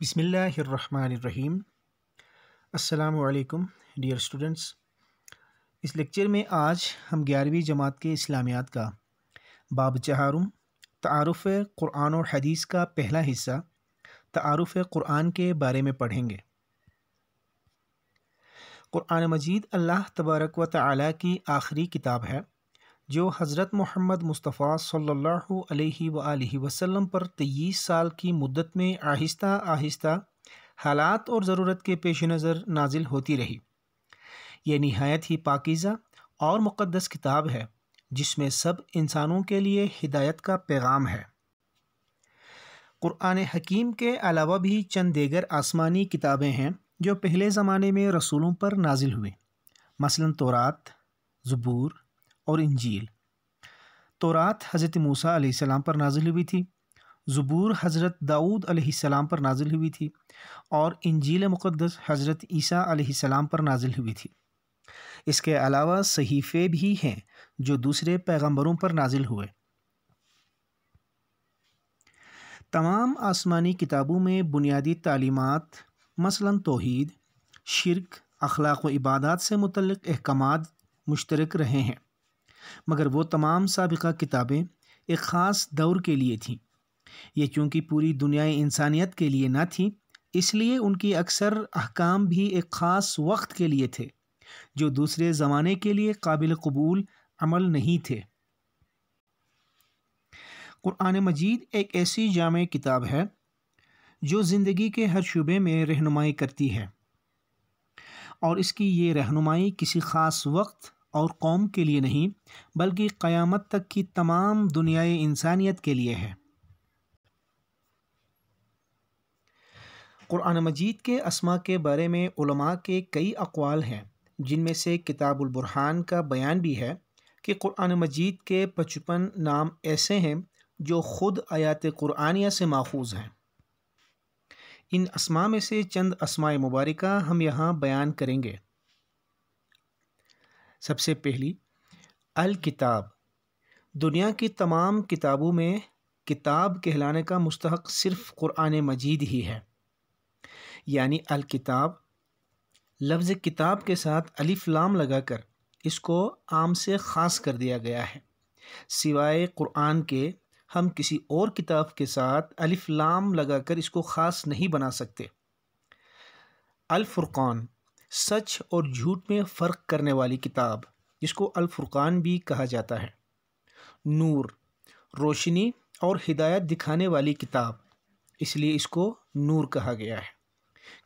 بسم اللہ الرحمن الرحیم۔ السلام علیکم ڈیئر اسٹوڈنٹس۔ اس لیکچر میں آج ہم 11ویں جماعت کے اسلامیات کا باب چہارم تعارف قرآن و حدیث کا پہلا حصہ تعارف قرآن کے بارے میں پڑھیں گے۔ قرآن مجید اللہ تبارک و تعالی کی آخری کتاب ہے جو حضرت محمد مصطفیٰ صلی اللہ علیہ وآلہ وسلم پر 23 سال کی مدت میں آہستہ آہستہ حالات اور ضرورت کے پیش نظر نازل ہوتی رہی۔ یہ نہایت ہی پاکیزہ اور مقدس کتاب ہے جس میں سب انسانوں کے لیے ہدایت کا پیغام ہے۔ قرآن حکیم کے علاوہ بھی چند دیگر آسمانی کتابیں ہیں جو پہلے زمانے میں رسولوں پر نازل ہوئیں، مثلاً تورات، زبور اور انجیل۔ تورات حضرت موسیٰ علیہ السلام پر نازل ہوئی تھی، زبور حضرت داؤد علیہ السلام پر نازل ہوئی تھی، اور انجیل مقدس حضرت عیسیٰ علیہ السلام پر نازل ہوئی تھی۔ اس کے علاوہ صحیفے بھی ہیں جو دوسرے پیغمبروں پر نازل ہوئے۔ تمام آسمانی کتابوں میں بنیادی تعلیمات مثلاً توحید، شرک، اخلاق و عبادات سے متعلق احکامات مشترک رہے ہیں، مگر وہ تمام سابقہ کتابیں ایک خاص دور کے لیے تھیں۔ یہ چونکہ پوری دنیائے انسانیت کے لیے نہ تھیں، اس لیے ان کی اکثر احکام بھی ایک خاص وقت کے لیے تھے جو دوسرے زمانے کے لیے قابل قبول عمل نہیں تھے۔ قرآن مجید ایک ایسی جامع کتاب ہے جو زندگی کے ہر شعبے میں رہنمائی کرتی ہے، اور اس کی یہ رہنمائی کسی خاص وقت اور قوم کے لیے نہیں بلکہ قیامت تک کی تمام دنیائے انسانیت کے لیے ہے۔ قرآن مجید کے اسماء کے بارے میں علماء کے کئی اقوال ہیں، جن میں سے کتاب البرہان کا بیان بھی ہے کہ قرآن مجید کے 55 نام ایسے ہیں جو خود آیات قرآنیہ سے ماخوذ ہیں۔ ان اسماء میں سے چند اسماء مبارکہ ہم یہاں بیان کریں گے۔ سب سے پہلی الکتاب۔ دنیا کی تمام کتابوں میں کتاب کہلانے کا مستحق صرف قرآن مجید ہی ہے، یعنی الکتاب لفظ کتاب کے ساتھ الف لام لگا کر اس کو عام سے خاص کر دیا گیا ہے۔ سوائے قرآن کے ہم کسی اور کتاب کے ساتھ الف لام لگا کر اس کو خاص نہیں بنا سکتے۔ الفرقان، سچ اور جھوٹ میں فرق کرنے والی کتاب، جس کو الفرقان بھی کہا جاتا ہے۔ نور، روشنی اور ہدایت دکھانے والی کتاب، اس لیے اس کو نور کہا گیا ہے،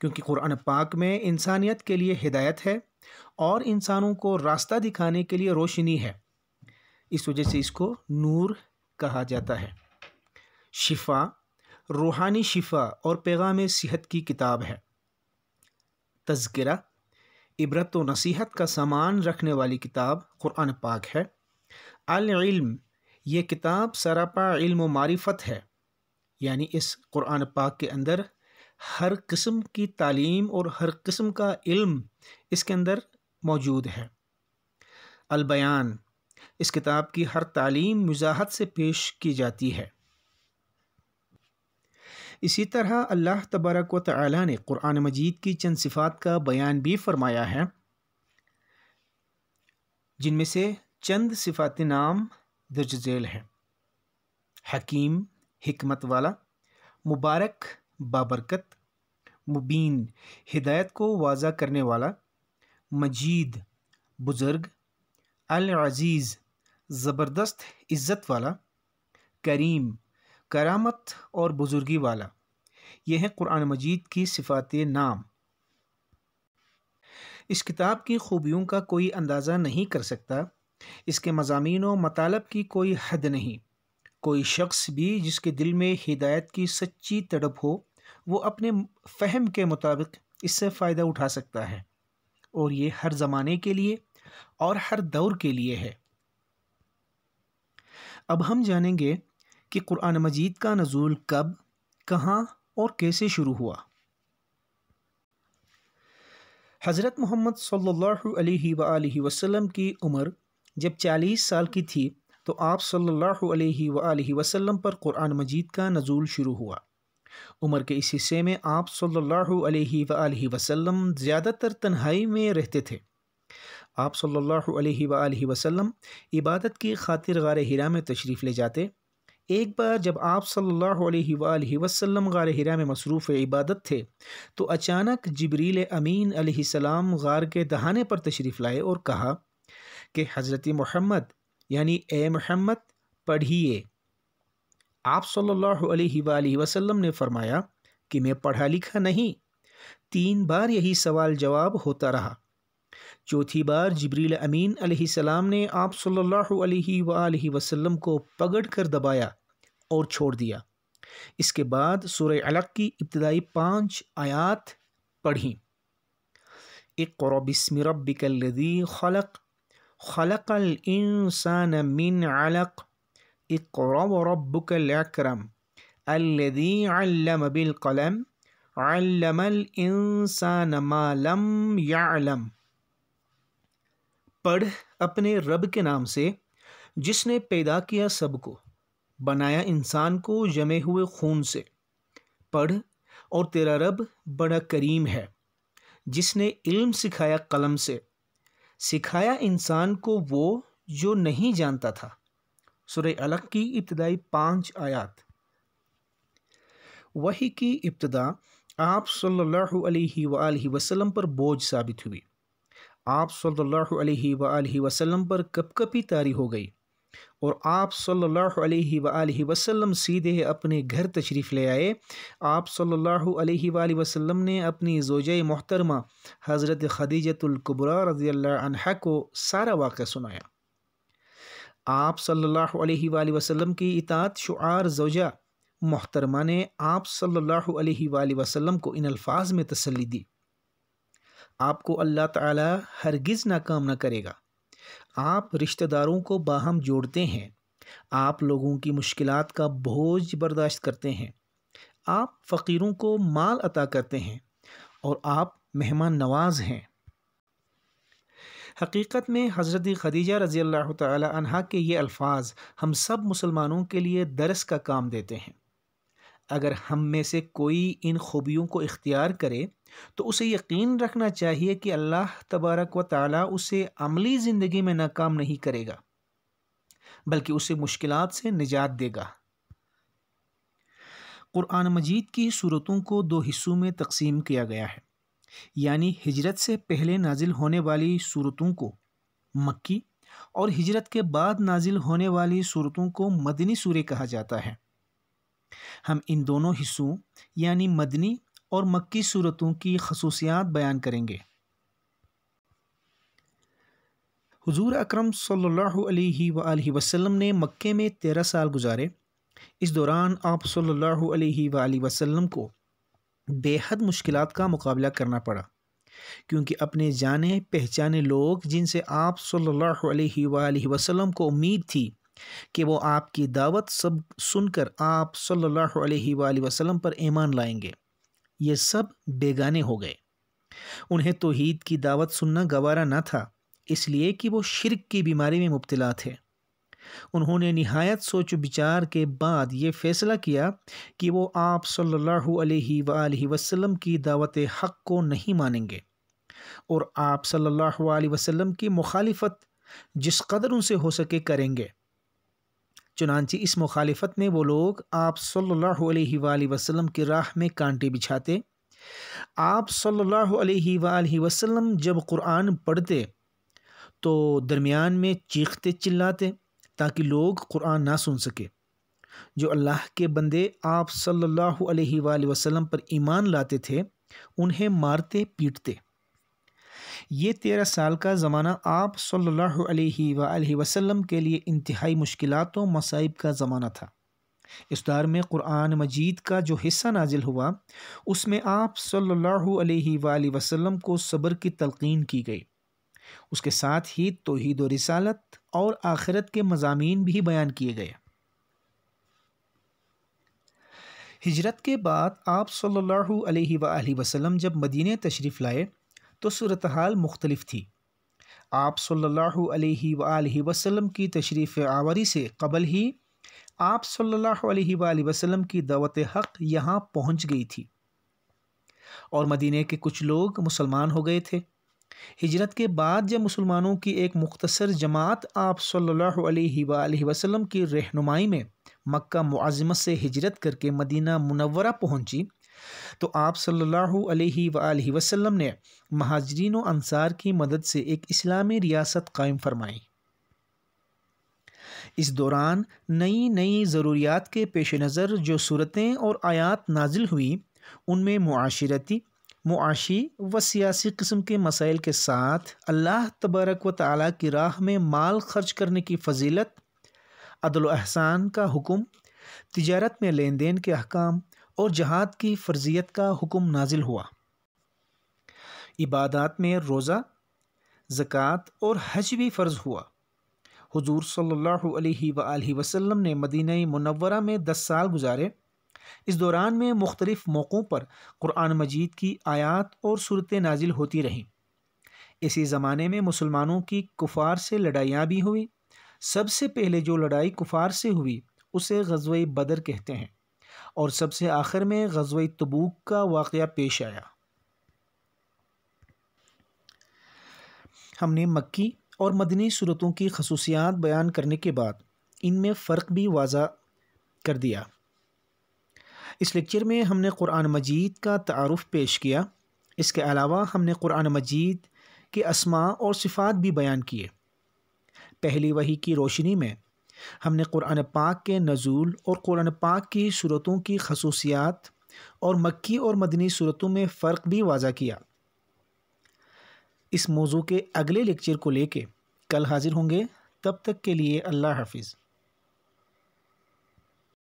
کیونکہ قرآن پاک میں انسانیت کے لیے ہدایت ہے اور انسانوں کو راستہ دکھانے کے لیے روشنی ہے، اس وجہ سے اس کو نور کہا جاتا ہے۔ شفا، روحانی شفا اور پیغام صحت کی کتاب ہے۔ تذکرہ، عبرت و نصیحت کا سامان رکھنے والی کتاب قرآن پاک ہے۔ العلم، یہ کتاب سراپا علم و معرفت ہے، یعنی اس قرآن پاک کے اندر ہر قسم کی تعلیم اور ہر قسم کا علم اس کے اندر موجود ہے۔ البیان، اس کتاب کی ہر تعلیم وضاحت سے پیش کی جاتی ہے۔ اسی طرح اللہ تبارک و تعالی نے قرآن مجید کی چند صفات کا بیان بھی فرمایا ہے، جن میں سے چند صفات نام درج ذیل ہیں۔ حکیم، حکمت والا، مبارک، بابرکت، مبین، ہدایت کو واضح کرنے والا، مجید، بزرگ، العزیز، زبردست عزت والا، کریم، کرامت اور بزرگی والا، یہ ہے قرآن مجید کی صفات نام۔ اس کتاب کی خوبیوں کا کوئی اندازہ نہیں کر سکتا، اس کے مضامین و مطالب کی کوئی حد نہیں۔ کوئی شخص بھی جس کے دل میں ہدایت کی سچی تڑپ ہو، وہ اپنے فہم کے مطابق اس سے فائدہ اٹھا سکتا ہے، اور یہ ہر زمانے کے لیے اور ہر دور کے لیے ہے۔ اب ہم جانیں گے کہ قرآن مجید کا نزول کب، کہاں اور کیسے شروع ہوا۔ حضرت محمد صلی اللہ علیہ وآلہ وسلم کی عمر جب 40 سال کی تھی تو آپ صلی اللہ علیہ وآلہ وسلم پر قرآن مجید کا نزول شروع ہوا۔ عمر کے اس حصے میں آپ صلی اللہ علیہ وآلہ وسلم زیادہ تر تنہائی میں رہتے تھے۔ آپ صلی اللہ علیہ وآلہ وسلم عبادت کی خاطر غار حرا میں تشریف لے جاتے۔ ایک بار جب آپ صلی اللہ علیہ وآلہ وسلم غار حرا میں مصروف عبادت تھے تو اچانک جبریل امین علیہ السلام غار کے دہانے پر تشریف لائے اور کہا کہ حضرت محمد یعنی اے محمد پڑھیے۔ آپ صلی اللہ علیہ وآلہ وسلم نے فرمایا کہ میں پڑھا لکھا نہیں۔ 3 بار یہی سوال جواب ہوتا رہا۔ چوتھی بار جبریل امین علیہ السلام نے آپ صلی اللہ علیہ وآلہ وسلم کو پکڑ کر دبایا اور چھوڑ دیا۔ اس کے بعد سورہ علق کی ابتدائی 5 آیات پڑھیں۔ اقرأ بسم ربک الذی خلق خلق الانسان من علق اقرأ وربک الاکرم الذی علم بالقلم علم الانسان ما لم یعلم۔ پڑھ اپنے رب کے نام سے جس نے پیدا کیا سب کو، بنایا انسان کو جمے ہوئے خون سے۔ پڑھ اور تیرا رب بڑا کریم ہے جس نے علم سکھایا قلم سے، سکھایا انسان کو وہ جو نہیں جانتا تھا۔ سورہ علق کی ابتدائی 5 آیات۔ وحی کی ابتدا آپ صلی اللہ علیہ وآلہ وسلم پر بوجھ ثابت ہوئی۔ آپ صلی اللہ علیہ وآلہ وسلم پر کپ کپی طاری ہو گئی اور آپ صلی اللہ علیہ وآلہ وسلم سیدھے اپنے گھر تشریف لے آئے۔ آپ صلی اللہ علیہ وآلہ وسلم نے اپنی زوجہ محترمہ حضرت خدیجۃ الکبریٰ رضی اللہ عنہا کو سارا واقعہ سنایا۔ آپ صلی اللہ علیہ وآلہ وسلم کی اطاعت شعار زوجہ محترمہ نے آپ صلی اللہ علیہ وآلہ وسلم کو ان الفاظ میں تسلی دی: آپ کو اللہ تعالی ہرگز ناکام نہ کرے گا۔ آپ رشتہ داروں کو باہم جوڑتے ہیں، آپ لوگوں کی مشکلات کا بوجھ برداشت کرتے ہیں، آپ فقیروں کو مال عطا کرتے ہیں اور آپ مہمان نواز ہیں۔ حقیقت میں حضرت خدیجہ رضی اللہ تعالی عنہا کے یہ الفاظ ہم سب مسلمانوں کے لیے درس کا کام دیتے ہیں۔ اگر ہم میں سے کوئی ان خوبیوں کو اختیار کرے تو اسے یقین رکھنا چاہیے کہ اللہ تبارک و تعالی اسے عملی زندگی میں ناکام نہیں کرے گا بلکہ اسے مشکلات سے نجات دے گا۔ قرآن مجید کی سورتوں کو 2 حصوں میں تقسیم کیا گیا ہے، یعنی ہجرت سے پہلے نازل ہونے والی سورتوں کو مکی اور ہجرت کے بعد نازل ہونے والی سورتوں کو مدنی سورے کہا جاتا ہے۔ ہم ان دونوں حصوں یعنی مدنی اور مکی سورتوں کی خصوصیات بیان کریں گے۔ حضور اکرم صلی اللہ علیہ وآلہ وسلم نے مکے میں 13 سال گزارے۔ اس دوران آپ صلی اللہ علیہ وآلہ وسلم کو بے حد مشکلات کا مقابلہ کرنا پڑا، کیونکہ اپنے جانے پہچانے لوگ جن سے آپ صلی اللہ علیہ وآلہ وسلم کو امید تھی کہ وہ آپ کی دعوت سب سن کر آپ صلی اللہ علیہ وآلہ وسلم پر ایمان لائیں گے، یہ سب بیگانے ہو گئے۔ انہیں توحید کی دعوت سننا گوارا نہ تھا، اس لیے کہ وہ شرک کی بیماری میں مبتلا تھے۔ انہوں نے نہایت سوچ و بچار کے بعد یہ فیصلہ کیا کہ وہ آپ صلی اللہ علیہ وآلہ وسلم کی دعوت حق کو نہیں مانیں گے اور آپ صلی اللہ علیہ وسلم کی مخالفت جس قدر ان سے ہو سکے کریں گے۔ چنانچہ اس مخالفت میں وہ لوگ آپ صلی اللہ علیہ وآلہ وسلم کی راہ میں کانٹے بچھاتے۔ آپ صلی اللہ علیہ وآلہ وسلم جب قرآن پڑھتے تو درمیان میں چیختے چلاتے تاکہ لوگ قرآن نہ سن سکے۔ جو اللہ کے بندے آپ صلی اللہ علیہ وآلہ وسلم پر ایمان لاتے تھے انہیں مارتے پیٹتے۔ یہ 13 سال کا زمانہ آپ صلی اللہ علیہ وآلہ وسلم کے لیے انتہائی مشکلات و مصائب کا زمانہ تھا۔ اس دور میں قرآن مجید کا جو حصہ نازل ہوا اس میں آپ صلی اللہ علیہ وآلہ وسلم کو صبر کی تلقین کی گئی۔ اس کے ساتھ ہی توحید و رسالت اور آخرت کے مضامین بھی بیان کیے گئے۔ ہجرت کے بعد آپ صلی اللہ علیہ وآلہ وسلم جب مدینہ تشریف لائے تو صورتحال مختلف تھی۔ آپ صلی اللہ علیہ وآلہ وسلم کی تشریف آوری سے قبل ہی آپ صلی اللہ علیہ وآلہ وسلم کی دعوت حق یہاں پہنچ گئی تھی اور مدینہ کے کچھ لوگ مسلمان ہو گئے تھے۔ ہجرت کے بعد جب مسلمانوں کی ایک مختصر جماعت آپ صلی اللہ علیہ وآلہ وسلم کی رہنمائی میں مکہ معظمہ سے ہجرت کر کے مدینہ منورہ پہنچی تو آپ صلی اللہ علیہ وآلہ وسلم نے مہاجرین و انصار کی مدد سے ایک اسلامی ریاست قائم فرمائی۔ اس دوران نئی ضروریات کے پیش نظر جو صورتیں اور آیات نازل ہوئیں ان میں معاشی و سیاسی قسم کے مسائل کے ساتھ اللہ تبارک و تعالیٰ کی راہ میں مال خرچ کرنے کی فضیلت، عدل و احسان کا حکم، تجارت میں لین دین کے احکام اور جہاد کی فرضیت کا حکم نازل ہوا۔ عبادات میں روزہ، زکوٰۃ اور حج بھی فرض ہوا۔ حضور صلی اللہ علیہ وآلہ وسلم نے مدینہ منورہ میں 10 سال گزارے۔ اس دوران میں مختلف موقعوں پر قرآن مجید کی آیات اور صورتیں نازل ہوتی رہیں۔ اسی زمانے میں مسلمانوں کی کفار سے لڑائیاں بھی ہوئی۔ سب سے پہلے جو لڑائی کفار سے ہوئی اسے غزوہ بدر کہتے ہیں، اور سب سے آخر میں غزوہ تبوک کا واقعہ پیش آیا۔ ہم نے مکی اور مدنی صورتوں کی خصوصیات بیان کرنے کے بعد ان میں فرق بھی واضح کر دیا۔ اس لیکچر میں ہم نے قرآن مجید کا تعارف پیش کیا۔ اس کے علاوہ ہم نے قرآن مجید کے اسماء اور صفات بھی بیان کیے۔ پہلی وحی کی روشنی میں ہم نے قرآن پاک کے نزول اور قرآن پاک کی صورتوں کی خصوصیات اور مکی اور مدنی صورتوں میں فرق بھی واضح کیا۔ اس موضوع کے اگلے لیکچر کو لے کے کل حاضر ہوں گے۔ تب تک کے لیے اللہ حافظ۔